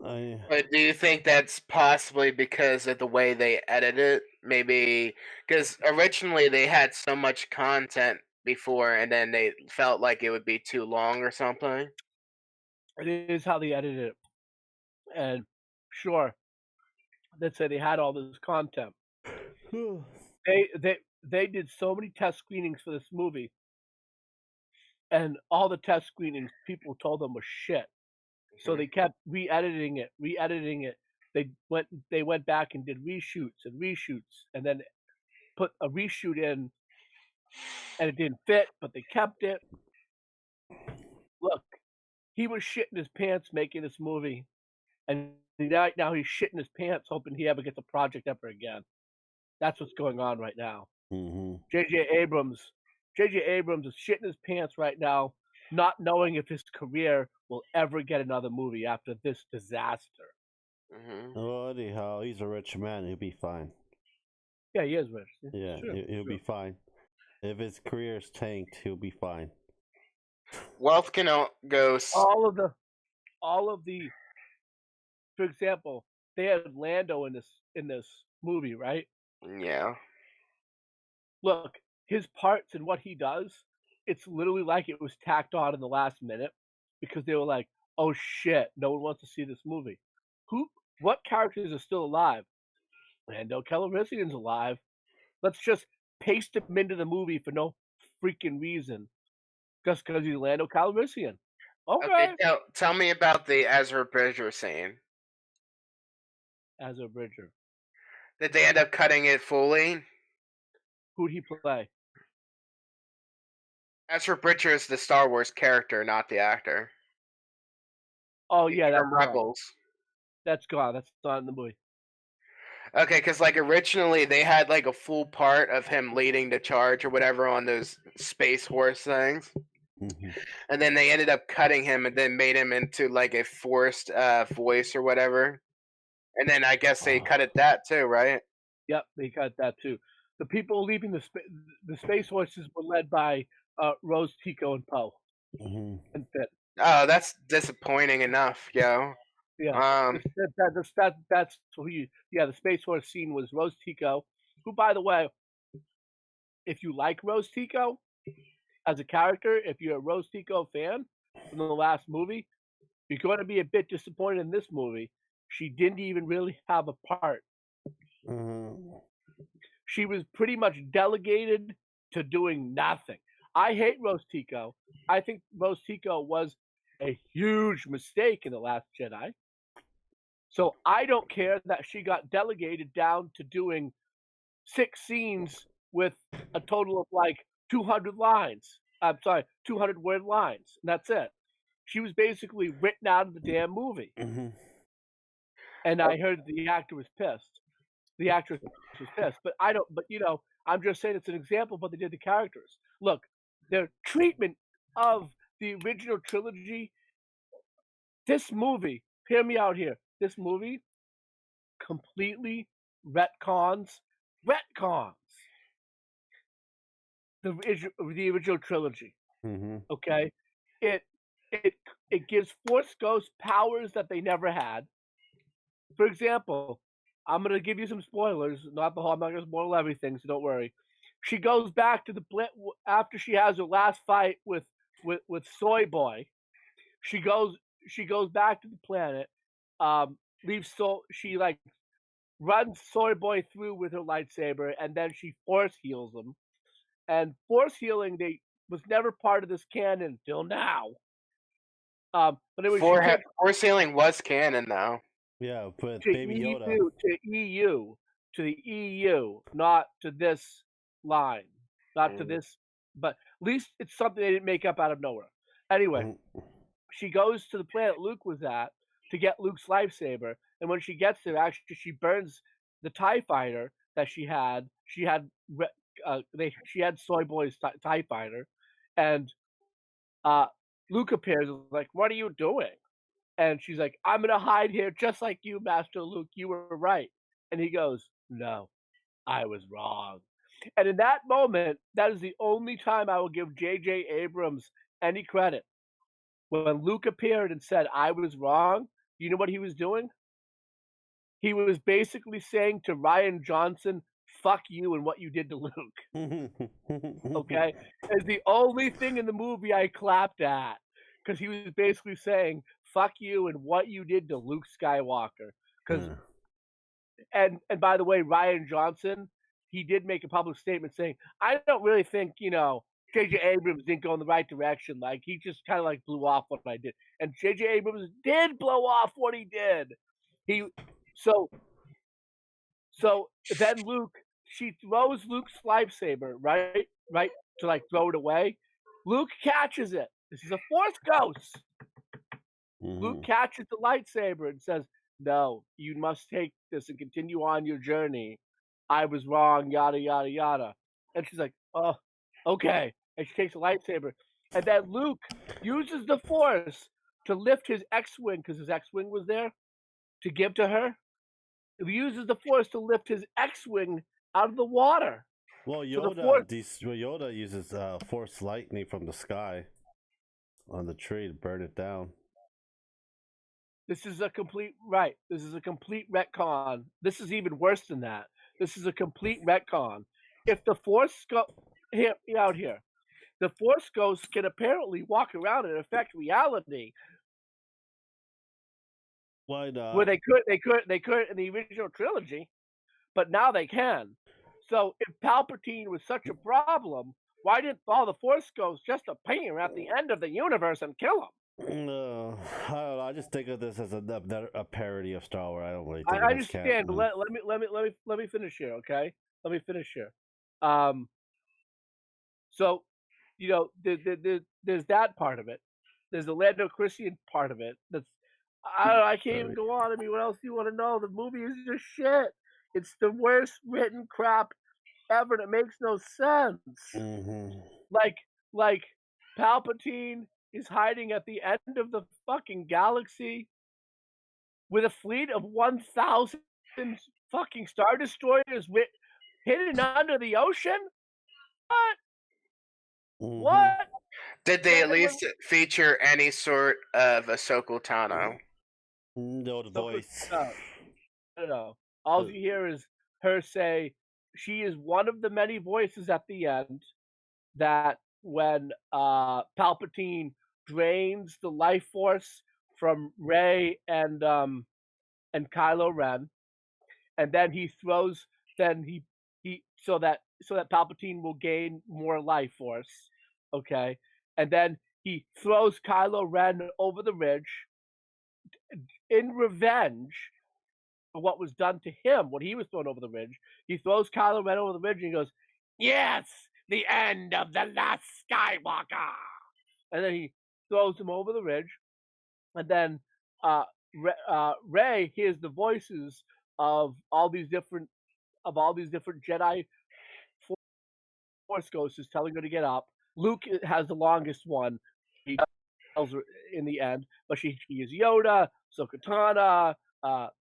I. But do you think that's possibly because of the way they edit it? Maybe because originally they had so much content before, and then they felt like it would be too long or something. It is how they edited it. And sure, let's say they had all this content. They they they did so many test screenings for this movie, and all the test screenings people told them was shit. So Mhm. they kept re-editing it, re-editing it. They went back and did reshoots, and then put a reshoot in, and it didn't fit, but they kept it. Look, he was shitting his pants making this movie, and right now he's shitting his pants hoping he ever gets a project ever again. That's what's going on right now. Hmm. J.J. Abrams J.J. Abrams is shitting his pants right now, not knowing if his career will ever get another movie after this disaster. Mhm. Well, anyhow, he's a rich man. He'll be fine. Yeah, he is rich. It's Yeah, true. he'll be fine. If his career's tanked, he'll be fine. Wealth can go. All of the all of the for example, they had Lando in this movie, right? Yeah. Look, his parts and what he does, it's literally like it was tacked on in the last minute because they were like, "Oh shit, no one wants to see this movie." Who what characters are still alive? Lando Calrissian's alive. Let's just paste him into the movie for no freaking reason, just because he's Lando Calrissian. Okay. Okay, Tell me about the Ezra Bridger scene. as a Bridger. Did they end up cutting it fully? Who'd he play? Ezra Bridger is the Star Wars character, not the actor. Oh yeah, that's From gone. Rebels. That's gone. That's not in the movie. Okay, because like originally they had like a full part of him leading the charge or whatever on those space horse things, Hmm. and then they ended up cutting him and then made him into like a forced voice or whatever. And then I guess they cut it that too, right? Yep, they cut that too. The people leaving the space horses were led by Rose, Tico, and Poe Hmm. and Finn. Oh, that's disappointing enough, yo. Yeah, Um, that's who you. Yeah, the space horse scene was Rose Tico, who, by the way, if you like Rose Tico as a character, if you're a Rose Tico fan from the last movie, you're going to be a bit disappointed in this movie. She didn't even really have a part. Hmm. She was pretty much delegated to doing nothing. I hate Rose Tico. I think Rose Tico was a huge mistake in The Last Jedi. So I don't care that she got delegated down to doing 6 scenes with a total of like 200 lines. I'm sorry, 200 word lines. And that's it. She was basically written out of the damn movie. Hmm. And I heard the actor was pissed. The actress was pissed. But I don't, but I'm just saying it's an example of what they did to characters. Look, their treatment of the original trilogy, this movie, hear me out here. This movie completely retcons the original trilogy. Hmm. Okay, it it it gives Force Ghosts powers that they never had. For example, I'm gonna give you some spoilers. Not the whole. I'm not gonna spoil everything, so don't worry. She goes back to the after she has her last fight with Soy Boy. She goes she goes back to the planet. Leaves she like runs Soy Boy through with her lightsaber, and then she force heals him. And force healing they was never part of this canon till now. But anyway, she takes Force healing was canon though. Yeah, with to Baby EU Yoda. to the EU, not to this line, not to Mm. this. But at least it's something they didn't make up out of nowhere. Anyway, Mhm. she goes to the planet Luke was at to get Luke's lightsaber, and when she gets there, actually she burns the TIE fighter that she had. She had Soy Boy's TIE fighter, and uh, Luke appears and is like, "What are you doing?" And she's like, "I'm gonna hide here just like you, Master Luke. You were right." And he goes, "No, I was wrong." And in that moment, that is the only time I will give J.J. Abrams any credit. When Luke appeared and said, "I was wrong," you know what he was doing? He was basically saying to Ryan Johnson, "Fuck you and what you did to Luke." Okay? It's the only thing in the movie I clapped at, because he was basically saying, "Fuck you and what you did to Luke Skywalker." Because and by the way, Ryan Johnson, he did make a public statement saying, "I don't really think, J.J. Abrams didn't go in the right direction. Like, he just kinda, like, blew off what I did." And J.J. Abrams did blow off what he did. He so so then she throws Luke's lightsaber, right? Right? To, like, throw it away. Luke catches it. This is a Force ghost. Luke catches the lightsaber and says, "No, you must take this and continue on your journey. I was wrong, yada, yada, yada." And she's like, "Oh, okay." And she takes the lightsaber. And then Luke uses the Force to lift his X-Wing, because his X-Wing was there, to give to her. He uses the Force to lift his X-Wing out of the water. Well, So the Force Yoda uses Force lightning from the sky on the tree to burn it down. This is a complete right. This is a complete retcon. This is even worse than that. This is a complete retcon. If the Force out here, the Force ghosts can apparently walk around and affect reality, Why not? where they could in the original trilogy, but now they can. So if Palpatine was such a problem, why didn't all the Force ghosts just appear at the end of the universe and kill him? No, I don't know. I just think of this as a parody of Star Wars. I don't really think I of this understand, but canon. let me finish here, okay? Let me finish here. Um, so there's that part of it. There's the Lando Christian part of it. I can't even go on. I mean, what else do you want to know? The movie is just shit. It's the worst written crap ever. And it makes no sense. Like Palpatine is hiding at the end of the fucking galaxy with a fleet of 1,000 fucking Star Destroyers hidden under the ocean? What? What? Did they at least feature any sort of Ahsoka Tano? No, the voice. No. All you hear is her say she is one of the many voices at the end that when Palpatine drains the life force from Rey and Kylo Ren, and then he throws he so that Palpatine will gain more life force, okay, and then he throws Kylo Ren over the ridge in revenge for what was done to him when he was thrown over the ridge. He throws Kylo Ren over the ridge and he goes, "Yes, the end of the last Skywalker," and then he throws him over the ridge, and then Rey hears the voices of all these different Jedi Force ghosts telling her to get up. Luke has the longest one. He tells her in the end, but she hears Yoda, Ahsoka Tano,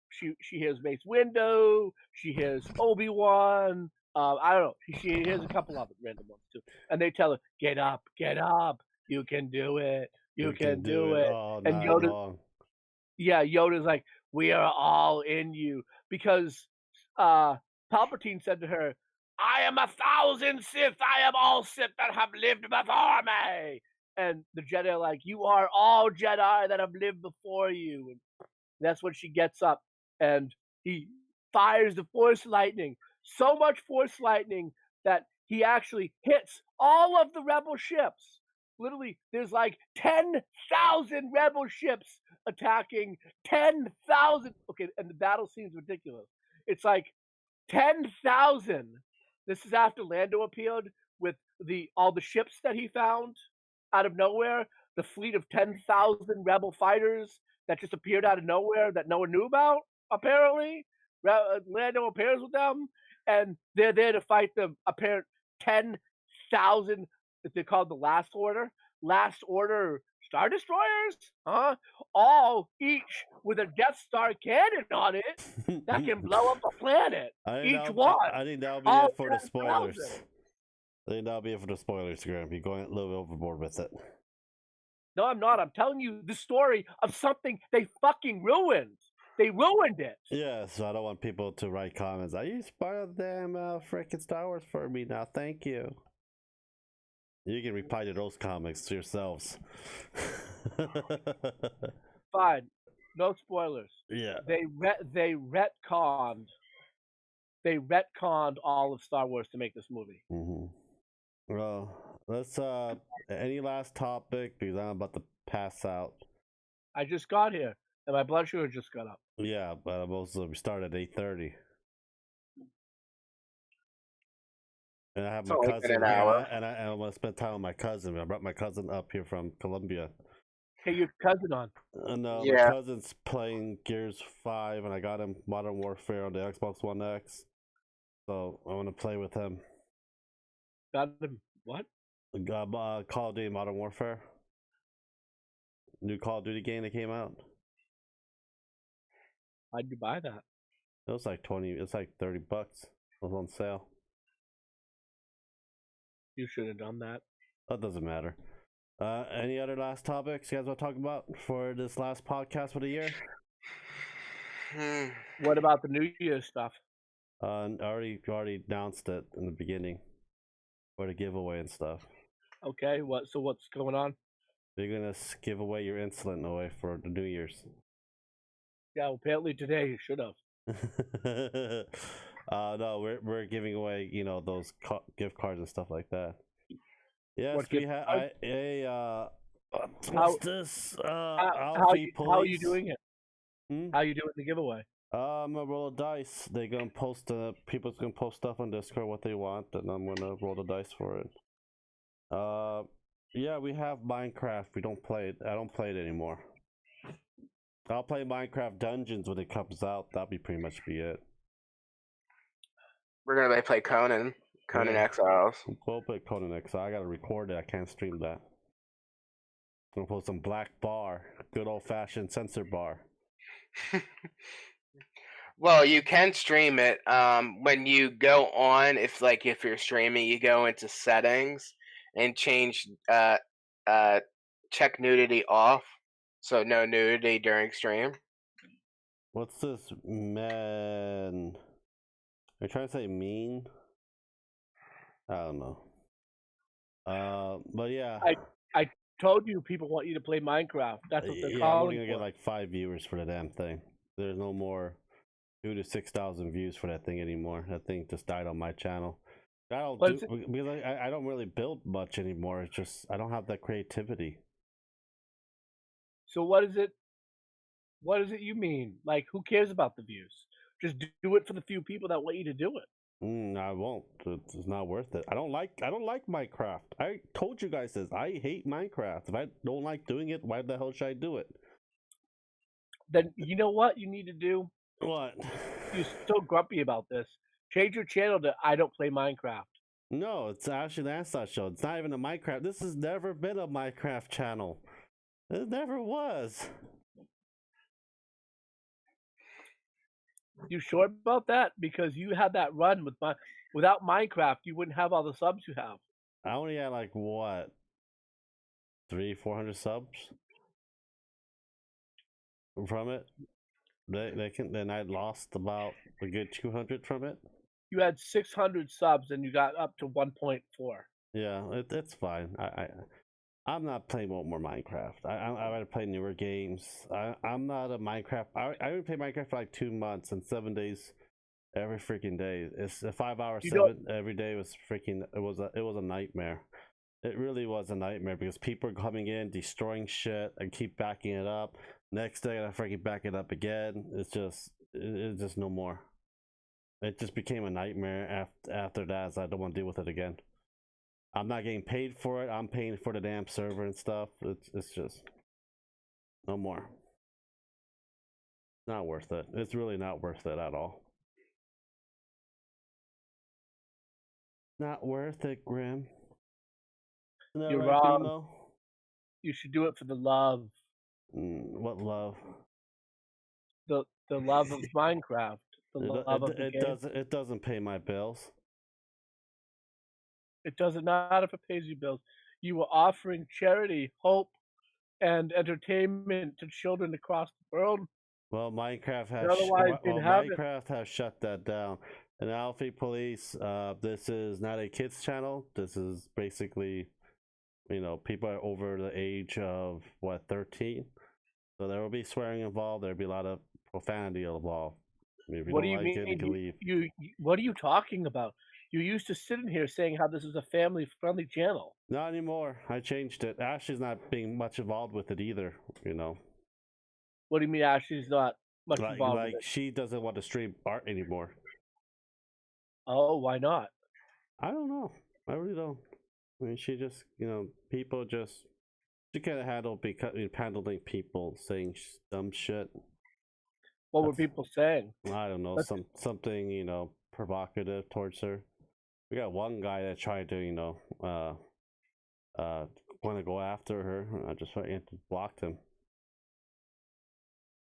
she hears Mace Windu, she hears Obi-Wan. I don't know. She hears a couple of random ones too, and they tell her, get up, you can do it, you can do it." All And night long. Yoda's like, "We are all in you," because Palpatine said to her, "I am 1,000 Sith. I am all Sith that have lived before me." And the Jedi are like, "You are all Jedi that have lived before you." And that's when she gets up and he fires the Force lightning. So much Force lightning that he actually hits all of the rebel ships. literally, there's like 10,000 rebel ships attacking 10,000. Okay, and the battle seems ridiculous. It's like 10,000. This is after Lando appeared with all the ships that he found out of nowhere. The fleet of 10,000 rebel fighters that just appeared out of nowhere that no one knew about. Apparently, Lando appears with them, and they're there to fight the apparent 10,000. They're called the Last Order. Last Order Star Destroyers, huh? All each with a Death Star cannon on it that can blow up a planet. Each one. I think that'll be All it for the spoilers. 10,000. I think that'll be it for the spoilers. You're gonna be going a little overboard with it. No, I'm not. I'm telling you the story of something they fucking ruined. They ruined it. Yeah, so I don't want people to write comments. You spoiled damn freaking Star Wars for me now. Thank you. You can reply to those comics yourselves. Fine. No spoilers. Yeah. They retconned all of Star Wars to make this movie. Mm-hmm. Well, let's any last topic because I'm about to pass out. I just got here and my blood sugar just got up. Yeah, but we started at 8:30. And I have It's my only cousin been an hour. and I want to spend time with my cousin. I brought my cousin up here from Colombia. Hey, your cousin on. And Yeah. my cousin's playing Gears 5, and I got him Modern Warfare on the Xbox One X. So I want to play with him. Got him. What? Call of Duty Modern Warfare. New Call of Duty game that came out. How'd you buy that? It was like 20. It's like $30. It was on sale. You should have done that. That doesn't matter. Any other last topics you guys want to talk about for this last podcast for the year? What about the New Year's stuff? Already announced it in the beginning for the giveaway and stuff. Okay, what's going on? They're gonna give away your insulin away for the New Year's. Yeah, well, apparently today you should have. No, we're giving away those gift cards and stuff like that. Yes, What we gift have. cards? What's this? How are you doing it? How are you doing the giveaway? I'm gonna roll a dice. They're gonna post. People's gonna post stuff on Discord what they want, and I'm gonna roll the dice for it. Yeah, we have Minecraft. We don't play it. I don't play it anymore. I'll play Minecraft Dungeons when it comes out. That'll be pretty much be it. We're gonna play Conan Exiles. We'll play Conan Exile. I gotta record it. I can't stream that. I'm gonna post some black bar, good old fashioned censor bar. Well, you can stream it. When you go on, if you're streaming, you go into settings and change check nudity off, so no nudity during stream. What's this, man? Are you trying to say mean? I don't know. But yeah. I told you people want you to play Minecraft. That's what they're I'm calling only gonna for. get like 5 viewers for the damn thing. There's no more 2,000 to 6,000 views for that thing anymore. That thing just died on my channel. I don't because I don't really build much anymore. It's just I don't have that creativity. So what is it? What is it you mean? Like, who cares about the views? Just do it for the few people that want you to do it. I won't. It's not worth it. I don't like Minecraft. I told you guys this. I hate Minecraft. If I don't like doing it, why the hell should I do it? Then you know what you need to do? What? You're so grumpy about this. Change your channel to I don't play Minecraft. No, it's actually the Lancelot show. It's not even a Minecraft. This has never been a Minecraft channel. It never was. You sure about that? Because you had that run without Minecraft, you wouldn't have all the subs you have. I only had like what, 300-400 subs from it. Then I lost about a good 200 from it. You had 600 subs and you got up to 1.4. Yeah, it's fine. I'm not playing more Minecraft. I rather play newer games. I'm not a Minecraft. I only play Minecraft for like 2 months and 7 days every freaking day. It's a 5 hour 7 every day was freaking. It was a nightmare. It really was a nightmare because people are coming in, destroying shit, and keep backing it up. Next day, I freaking back it up again. It's just no more. It just became a nightmare after that. So I don't want to deal with it again. I'm not getting paid for it. I'm paying for the damn server and stuff. It's just no more. Not worth it. It's really not worth it at all. Not worth it, Grim. Isn't that You're right, wrong. Primo? You should do it for the love. What love? The love of Minecraft. The love of the game. It doesn't pay my bills. It doesn't matter if it pays you bills. You were offering charity, hope, and entertainment to children across the world. Well, Minecraft has shut that down. And Alfie Police, this is not a kids channel. This is basically, people are over the age of 13. So there will be swearing involved. There'll be a lot of profanity involved. What do you mean? What are you talking about? You used to sit in here saying how this is a family-friendly channel. Not anymore. I changed it. Ashley's not being much involved with it either. What do you mean Ashley's not much involved with it? She doesn't want to stream art anymore. Oh, why not? I don't know. I really don't. I mean, she just, people just, she can't handling people saying dumb shit. What were people saying? I don't know. Something, provocative towards her. We got one guy that tried to, want to go after her. I just blocked him.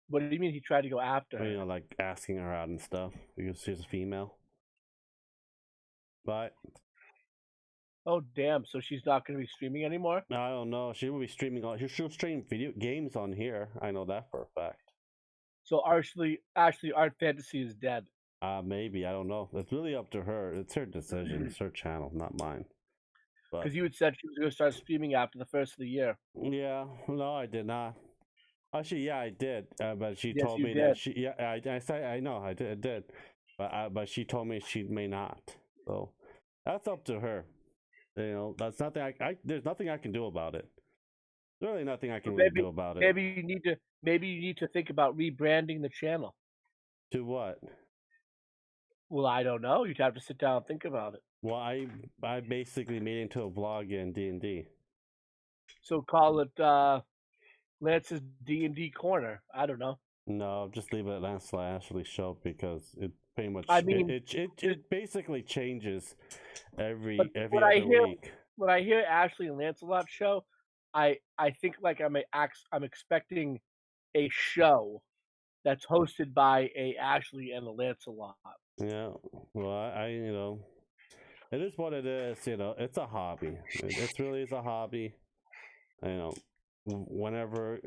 What do you mean he tried to go after her? Like asking her out and stuff because she's a female. But oh damn! So she's not going to be streaming anymore? I don't know. She will be streaming she'll stream video games on here. I know that for a fact. So actually, Art Fantasy is dead. Maybe, I don't know. It's really up to her. It's her decision. It's her channel, not mine. Because you had said she was going to start streaming after the first of the year. Yeah, no, I did not. Actually, yeah, I did. But she told me did. that she. Yeah, I said I know I did. But she told me she may not. So that's up to her. That's nothing. There's nothing I can do about it. There's really nothing I can really do about it. Maybe you need to think about rebranding the channel. To what? Well, I don't know. You'd have to sit down and think about it. Well, I basically made it into a vlog in D&D. So call it Lance's D&D Corner. I don't know. No, just leave it at Lancelot Ashley Show because it pretty much. I mean, it basically changes every other week. When I hear Ashley and Lancelot Show, I think like I'm expecting a show that's hosted by a Ashley and a Lancelot. Yeah, well, I it is what it is. It's a hobby. It really is a hobby. Whenever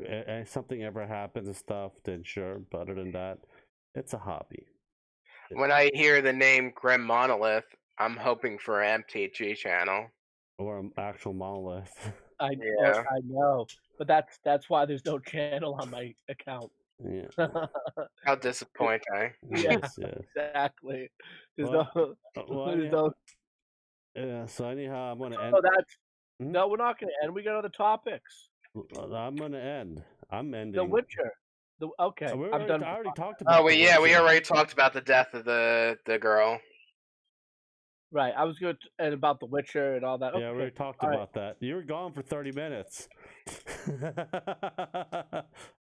something ever happens and stuff, then sure. But other than that, it's a hobby. When I hear the name Grim Monolith, I'm hoping for an MTG channel or an actual monolith. I know, but that's why there's no channel on my account. Yeah. How disappointing. Yes. Exactly. Yeah. So anyhow, I'm gonna end. Oh, no, we're not gonna end. We got other topics. I'm gonna end. I'm ending. The Witcher. Okay. I'm done. I already talked about. Oh, we already talked about the death of the girl. Right. I was good and about The Witcher and all that. Yeah, we already talked about that. You were gone for 30 minutes.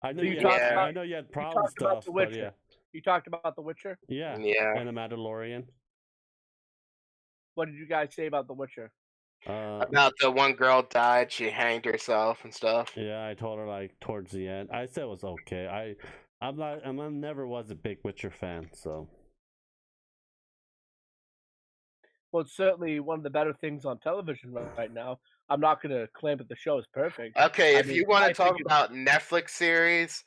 I know you had problem stuff, but yeah. You talked about The Witcher? Yeah. And the Mandalorian. What did you guys say about The Witcher? About the one girl died, she hanged herself and stuff. Yeah, I told her towards the end. I said it was okay. I never was a big Witcher fan, so. Well, it's certainly one of the better things on television right now. I'm not going to claim that the show is perfect. Okay, if you want to talk about Netflix series,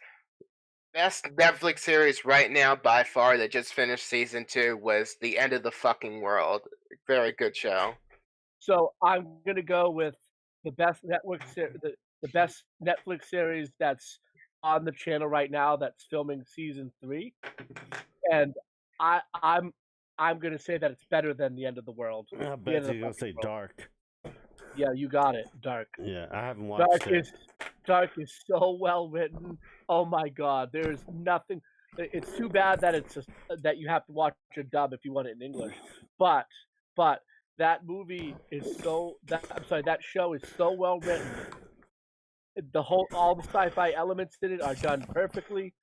best Netflix series right now by far that just finished season 2 was The End of the Fucking World. Very good show. So I'm going to go with the best the best Netflix series that's on the channel right now that's filming season 3, and I'm going to say that it's better than The End of the World. I bet you're going to say Dark. Yeah, you got it. Dark. Yeah, I haven't watched it. Dark is so well written. Oh my god, there's nothing. It's too bad that that you have to watch a dub if you want it in English. But that movie is that show is so well written. All the sci-fi elements in it are done perfectly.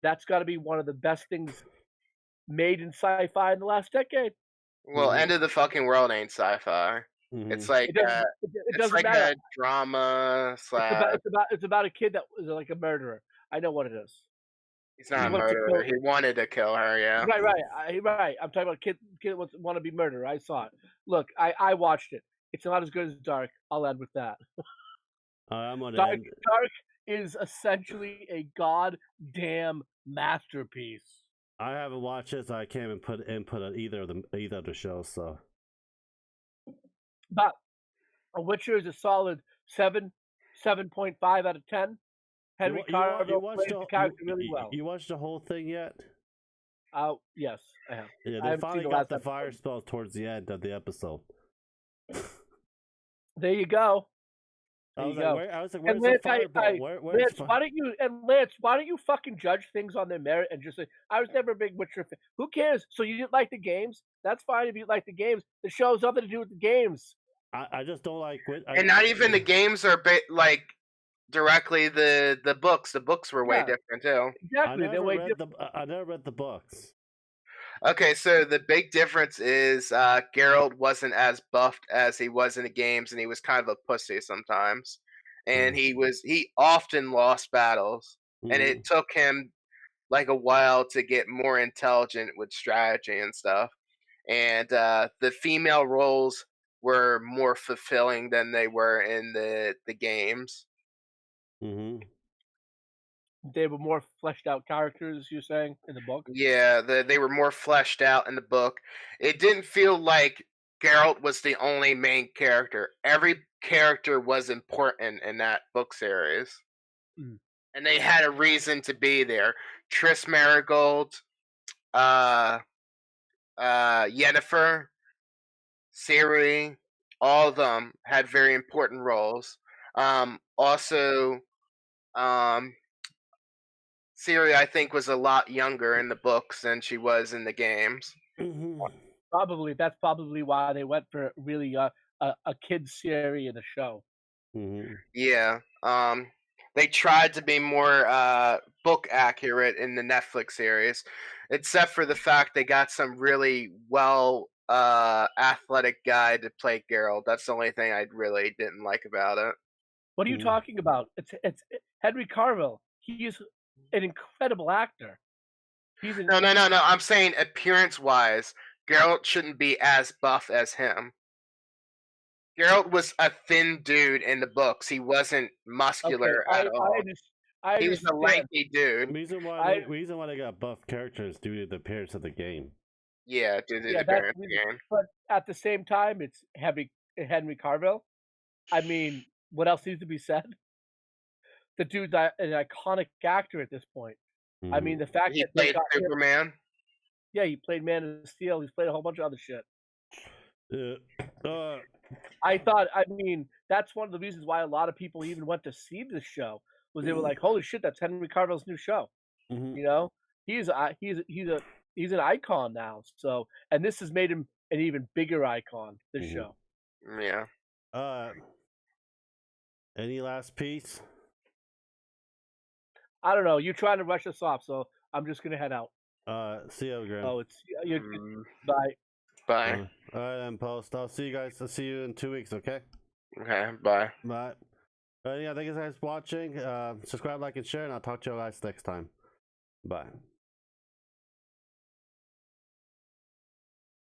That's got to be one of the best things made in sci-fi in the last decade. Well, End of the Fucking World ain't sci-fi. It's like It doesn't like matter. a drama slash. It's about a kid that was like a murderer. I know what it is. He's not a wants to murderer. kill- He wanted to kill her. Yeah. Right. I'm talking about a kid want to be murderer. I saw it. Look, I watched it. It's not as good as Dark. I'll end with that. I'm on Dark is essentially a goddamn masterpiece. I haven't watched it, so I can't even put input on either of the shows. So, But A Witcher is a solid 7.5 out of 10. Henry Cavill plays the character really well. You watched the whole thing yet? Yes, I have. Yeah, I they finally got the fire spell towards the end of the episode. There you go. I was like, where's the fireball? Lance, why don't you fucking judge things on their merit and just say, I was never a big Witcher fan. Who cares? So you didn't like the games? That's fine if you like the games. The show has nothing to do with the games. I just don't like and not even the games are like directly the books. The books were way different too. Exactly. I never read the books. Okay, so the big difference is Geralt wasn't as buffed as he was in the games, and he was kind of a pussy sometimes. And he often lost battles, and it took him like a while to get more intelligent with strategy and stuff. And the female roles were more fulfilling than they were in the games. They were more fleshed out characters, you're saying, in the book? Yeah, they were more fleshed out in the book. It didn't feel like Geralt was the only main character. Every character was important in that book series. And they had a reason to be there. Triss Marigold, Yennefer, Ciri, all of them had very important roles. Also, Ciri, I think, was a lot younger in the books than she was in the games. That's probably why they went for really a kid's Ciri in the show. Yeah. They tried to be more book accurate in the Netflix series, except for the fact they got some really athletic guy to play Geralt. That's the only thing I really didn't like about it. What are you talking about? It's Henry Cavill. He's an incredible actor. No. I'm saying appearance-wise, Geralt shouldn't be as buff as him. Geralt was a thin dude in the books. He wasn't muscular at all. He was a lanky dude. Reason why they got buff characters due to the appearance of the game. Yeah, due to the appearance of the game. But at the same time, it's Henry Cavill. I mean, what else needs to be said? The dude's an iconic actor at this point. I mean, the fact that he played Superman. Yeah, he played Man of Steel. He's played a whole bunch of other shit. I mean, that's one of the reasons why a lot of people even went to see this show was they were like, "Holy shit, that's Henry Cavill's new show." You know, he's an icon now. So, and this has made him an even bigger icon. This show. Yeah. Any last piece? I don't know. You're trying to rush us off, so I'm just gonna head out. See you, Graham. Oh, bye. Bye. All right, then, Post. I'll see you guys. I'll see you in 2 weeks. Okay. Okay. Bye. Bye. Yeah, thank you guys for watching. Subscribe, like, and share, and I'll talk to you guys next time. Bye.